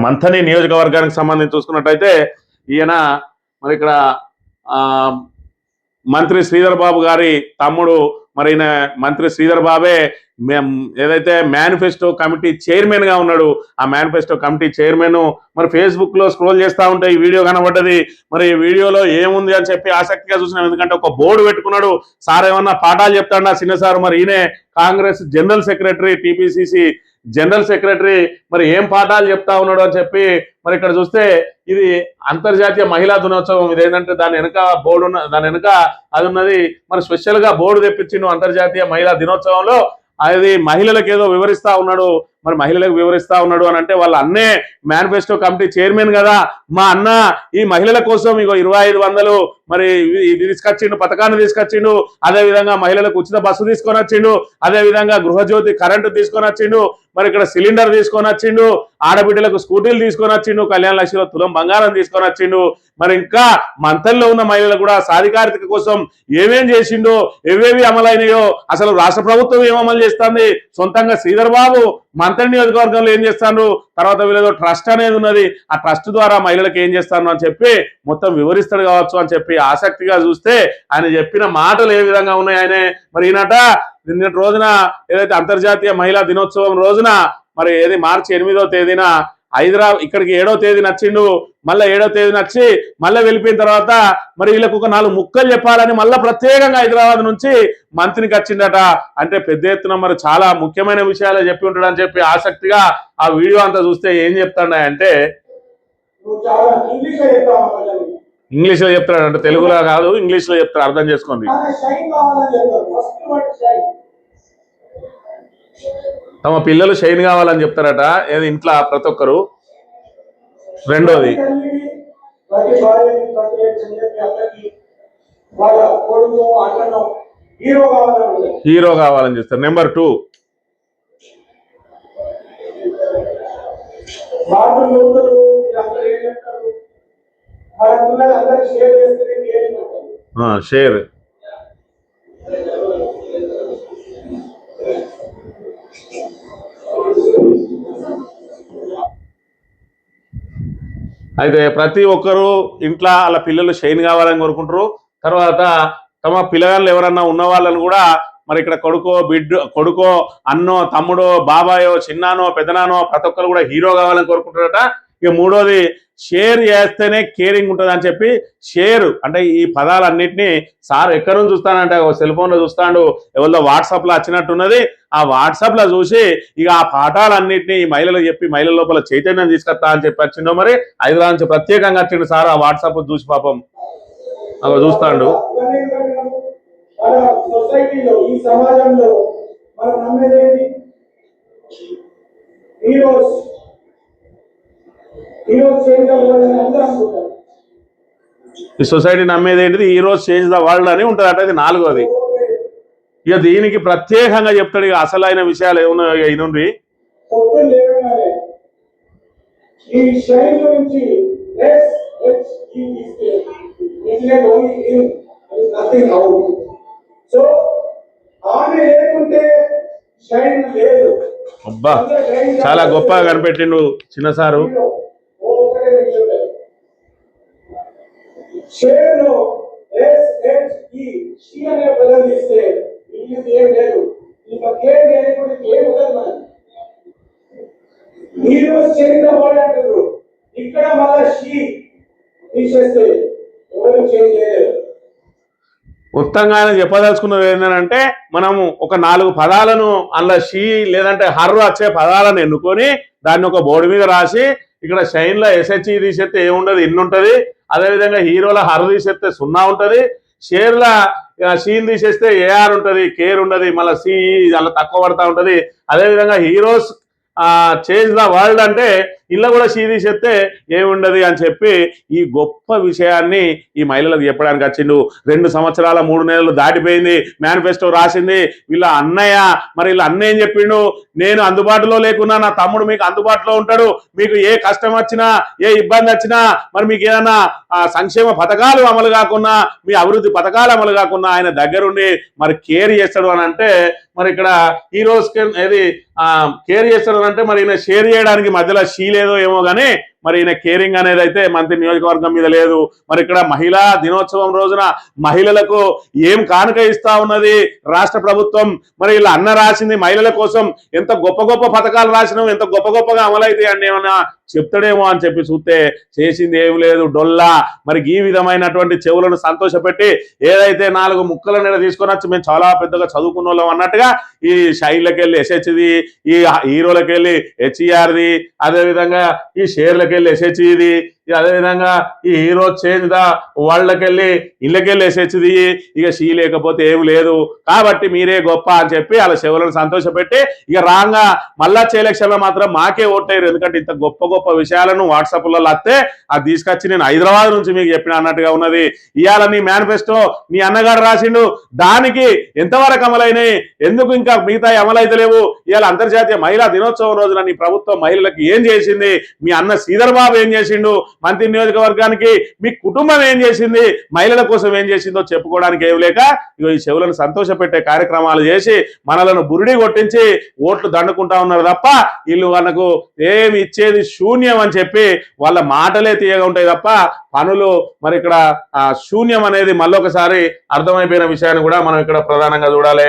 మంథని నియోజకవర్గానికి సంబంధించి చూసుకున్నట్టయితే ఈయన మరి ఇక్కడ మంత్రి శ్రీధర్ బాబు గారి తమ్ముడు, మరి మంత్రి శ్రీధర్ బాబే ఏదైతే మేనిఫెస్టో కమిటీ చైర్మన్ గా ఉన్నాడు, ఆ మేనిఫెస్టో కమిటీ చైర్మన్ మరి ఫేస్బుక్ లో స్క్రోల్ చేస్తూ ఉంటే ఈ వీడియో కనబడ్డది. మరి ఈ వీడియోలో ఏముంది అని చెప్పి ఆసక్తిగా చూసినాం. ఎందుకంటే ఒక బోర్డు పెట్టుకున్నాడు, సార్ ఏమన్నా పాఠాలు చెప్తాడా చిన్న సార్, మరి ఈయనే Congress general secretary, TPCC general secretary, మరి ఏం పాఠాలు చెప్తా ఉన్నాడు అని చెప్పి మరి ఇక్కడ చూస్తే ఇది అంతర్జాతీయ మహిళా దినోత్సవం. ఇదేంటంటే దాని వెనుక బోర్డు దాని వెనుక అది ఉన్నది. మరి స్పెషల్ గా బోర్డు తెప్పించిండు అంతర్జాతీయ మహిళా దినోత్సవంలో. అది మహిళలకు ఏదో వివరిస్తా ఉన్నాడు. మరి మహిళలకు వివరిస్తా ఉన్నాడు అని అంటే వాళ్ళ అన్నే మేనిఫెస్టో కమిటీ చైర్మన్ కదా, మా అన్న ఈ మహిళల కోసం ఇగో 2500 మరి తీసుకొచ్చిండు, పథకాన్ని తీసుకొచ్చిండు. అదేవిధంగా మహిళలకు ఉచిత బస్సు తీసుకొని వచ్చిండు, అదేవిధంగా గృహజ్యోతి కరెంటు తీసుకొని వచ్చిండు, మరి ఇక్కడ సిలిండర్ తీసుకొని వచ్చిండు, ఆడబిడ్డలకు స్కూటీలు తీసుకొని వచ్చిండు, కళ్యాణ లక్ష్మిలో తులం బంగారం తీసుకొని వచ్చిండు. మరి ఇంకా మంతల్లో ఉన్న మహిళలు కూడా సాధికారిత కోసం ఏమేం చేసిండో, ఏవేవి అమలైనయో, అసలు రాష్ట్ర ప్రభుత్వం ఏం అమలు చేస్తుంది, సొంతంగా శ్రీధర్ బాబు మంత్రి నియోజకవర్గంలో ఏం చేస్తాను, తర్వాత వీళ్ళేదో ట్రస్ట్ అనేది ఉన్నది, ఆ ట్రస్ట్ ద్వారా మహిళలకు ఏం చేస్తాను అని చెప్పి మొత్తం వివరిస్తాడు కావచ్చు అని చెప్పి ఆసక్తిగా చూస్తే ఆయన చెప్పిన మాటలు ఏ విధంగా ఉన్నాయి. ఆయనే మరి నిన్నటి రోజున ఏదైతే అంతర్జాతీయ మహిళా దినోత్సవం రోజున మరి ఏది మార్చి 8వ తేదీన హైదరాబాద్ ఇక్కడికి 7వ తేదీన వచ్చిండు, మళ్ళీ 7వ తేదీన వచ్చి మళ్ళీ వెళ్ళిపోయిన తర్వాత మరి వీళ్ళకు ఒక 4 ముక్కలు చెప్పాలని మళ్ళీ ప్రత్యేకంగా హైదరాబాద్ నుంచి మంత్రికి వచ్చిందట. అంటే పెద్ద ఎత్తున మరి చాలా ముఖ్యమైన విషయాలు చెప్పి ఉంటాడని చెప్పి ఆసక్తిగా ఆ వీడియో అంతా చూస్తే ఏం చెప్తాడంటే ఇంగ్లీష్ లో చెప్తాడు, అంటే తెలుగులో కాదు ఇంగ్లీష్ లో చెప్తాడు, అర్థం చేసుకోండి. తమ పిల్లలు షైన్ కావాలని చెప్తారట ఏది ఇంట్లో ప్రతి ఒక్కరు. రెండోది హీరో కావాలని చెప్తారు. Number 2 share. అయితే ప్రతి ఒక్కరు ఇంట్లో వాళ్ళ పిల్లలు షైన్ కావాలని కోరుకుంటారు. తర్వాత తమ పిల్లగాళ్ళు ఎవరన్నా ఉన్న వాళ్ళని కూడా మరి ఇక్కడ కొడుకో అన్నో తమ్ముడో బాబాయో చిన్నానో పెద్దనానో ప్రతి ఒక్కరు కూడా హీరో కావాలని కోరుకుంటారట. ఇక మూడోది షేర్ చేస్తేనే కేరింగ్ ఉంటుంది అని చెప్పి షేర్ అంటే ఈ పదాలన్నింటినీ సార్ ఎక్కడి నుంచి చూస్తానంటే సెల్ ఫోన్ లో చూస్తాడు, ఎవరిలో వాట్సాప్ లో వచ్చినట్టున్నది. ఆ వాట్సాప్ లో చూసి ఇక ఆ పాఠాలన్నింటినీ మహిళలకు చెప్పి మహిళల లోపల చైతన్యం తీసుకొస్తా అని చెప్పి వచ్చిండో మరి హైదరాబాద్ నుంచి ప్రత్యేకంగా వచ్చిండు సార్. ఆ వాట్సాప్ చూసి పాపం అలా చూస్తాడు. ఈ సొసైటీ నమ్మేది ఏంటిది, ఈ రోజు చేంజ్ ద వరల్డ్ అని ఉంటుంది అట. ఇది 4వది. ఇక దీనికి ప్రత్యేకంగా చెప్తాడు ఇక అసలైన విషయాలు ఏమున్నాయో ఇనుండి. అబ్బా చాలా గొప్పగా కనిపెట్టిండు చిన్న సారు. ఇక్కడ మొత్తంగా ఆయన చెప్పదలుచుకున్నది ఏంటంటే మనము ఒక 4 పదాలను అందులో షీ లేదంటే హర్ వచ్చే పదాలను ఎన్నుకొని దాన్ని ఒక బోర్డు మీద రాసి ఇక్కడ షైన్ లో ఎస్హెచ్ఈ తీసేస్తే ఏముండదు, ఇన్ని ఉంటుంది. అదేవిధంగా హీరోల హర్ తీసేస్తే 0 ఉంటుంది, షేర్ల షీన్ తీసేస్తే ఏఆర్ ఉంటుంది, కేర్ ఉండదు, మళ్ళీ సిఈ అలా తక్కువ పడతా ఉంటుంది. అదేవిధంగా హీరోస్ చేంజ్ ద వరల్డ్ అంటే ఇళ్ళ కూడా షీ తీసేస్తే ఏముండదు అని చెప్పి ఈ గొప్ప విషయాన్ని ఈ మహిళలకు చెప్పడానికి వచ్చిండు. 2 సంవత్సరాల 3 నెలలు దాటిపోయింది, మేనిఫెస్టో రాసింది. వీళ్ళ అన్నయ్య మరి వీళ్ళ అన్నయ్య ఏం చెప్పిండు, నేను అందుబాటులో లేకున్నా నా తమ్ముడు మీకు అందుబాటులో ఉంటాడు, మీకు ఏ కష్టం వచ్చినా ఏ ఇబ్బంది వచ్చినా మరి మీకు ఏదైనా సంక్షేమ పథకాలు అమలు కాకున్నా మీ అభివృద్ధి పథకాలు అమలు కాకున్నా ఆయన దగ్గరుండి మరి కేర్ చేస్తాడు అని అంటే మరి ఇక్కడ హీరోస్ ఏది కేర్ చేస్తాడు అంటే మరి ఈయన షేర్ చేయడానికి మధ్యలో షీ లేదో ఏమో కానీ మరి ఈయన కేరింగ్ అనేది అయితే మంత్రి నియోజకవర్గం మీద లేదు. మరి ఇక్కడ మహిళా దినోత్సవం రోజున మహిళలకు ఏం కానుక ఇస్తా ఉన్నది రాష్ట్ర ప్రభుత్వం? మరి ఇలా అన్న రాసింది మహిళల కోసం, ఎంత గొప్ప గొప్ప పథకాలు రాసినాం, ఎంత గొప్ప గొప్పగా అమలైతాయి అని ఏమన్నా చెప్తాడేమో అని చెప్పి చూస్తే చేసింది ఏమి లేదు, డొల్లా. మరి ఈ విధమైనటువంటి చెవులను సంతోషపెట్టి ఏదైతే 4 ముక్కల నీడ తీసుకొని వచ్చి మేము చాలా పెద్దగా చదువుకున్న వాళ్ళం అన్నట్టుగా ఈ షైన్లకి వెళ్ళి ఎస్హెచ్ది, ఈ హీరోలకి వెళ్ళి హెచ్ఈఆర్ది, అదేవిధంగా ఈ షేర్లకి వెళ్ళి ఎస్హెచ్ది, అదేవిధంగా ఈ హీరో చేంజ్ దా వాళ్ళకెళ్ళి ఇళ్ళకెళ్ళి ఎస్హెచ్ది, ఇక షీ లేకపోతే ఏమి లేదు కాబట్టి మీరే గొప్ప అని చెప్పి వాళ్ళ చెవులను సంతోషపెట్టి ఇక రాగా మళ్ళా ఎలక్షన్లో మాత్రం మాకే ఓట్లేరు. ఎందుకంటే ఇంత గొప్ప గొప్ప విషయాలను వాట్సాప్లో వస్తే అది తీసుకొచ్చి నేను హైదరాబాద్ నుంచి మీకు చెప్పిన అన్నట్టుగా ఉన్నది. ఇవాళ నీ మేనిఫెస్టో నీ అన్నగారు రాసిండు, దానికి ఎంతవరకు అమలైనాయి, ఎందుకు ఇంకా మిగతా అమలైతలేవు? ఇవాళ అంతర్జాతీయ మహిళా దినోత్సవం రోజున నీ ప్రభుత్వం మహిళలకు ఏం చేసింది? మీ అన్న శ్రీధర్ బాబు ఏం చేసిండు? మంత్రి నియోజకవర్గానికి మీ కుటుంబం ఏం చేసింది? మహిళల కోసం ఏం చేసిందో చెప్పుకోవడానికి ఏం లేక ఈ చెవులను సంతోషపెట్టే కార్యక్రమాలు చేసి మనలను బురిడి కొట్టించి ఓట్లు దండుకుంటా ఉన్నారు తప్ప వీళ్ళు వాళ్ళకు ఏమి ఇచ్చేది శూన్యం అని చెప్పి వాళ్ళ మాటలే తీయగా ఉంటాయి తప్ప పనులు మరి ఇక్కడ శూన్యం అనేది మళ్ళొకసారి అర్థమైపోయిన విషయాన్ని కూడా మనం ఇక్కడ ప్రధానంగా చూడాలి.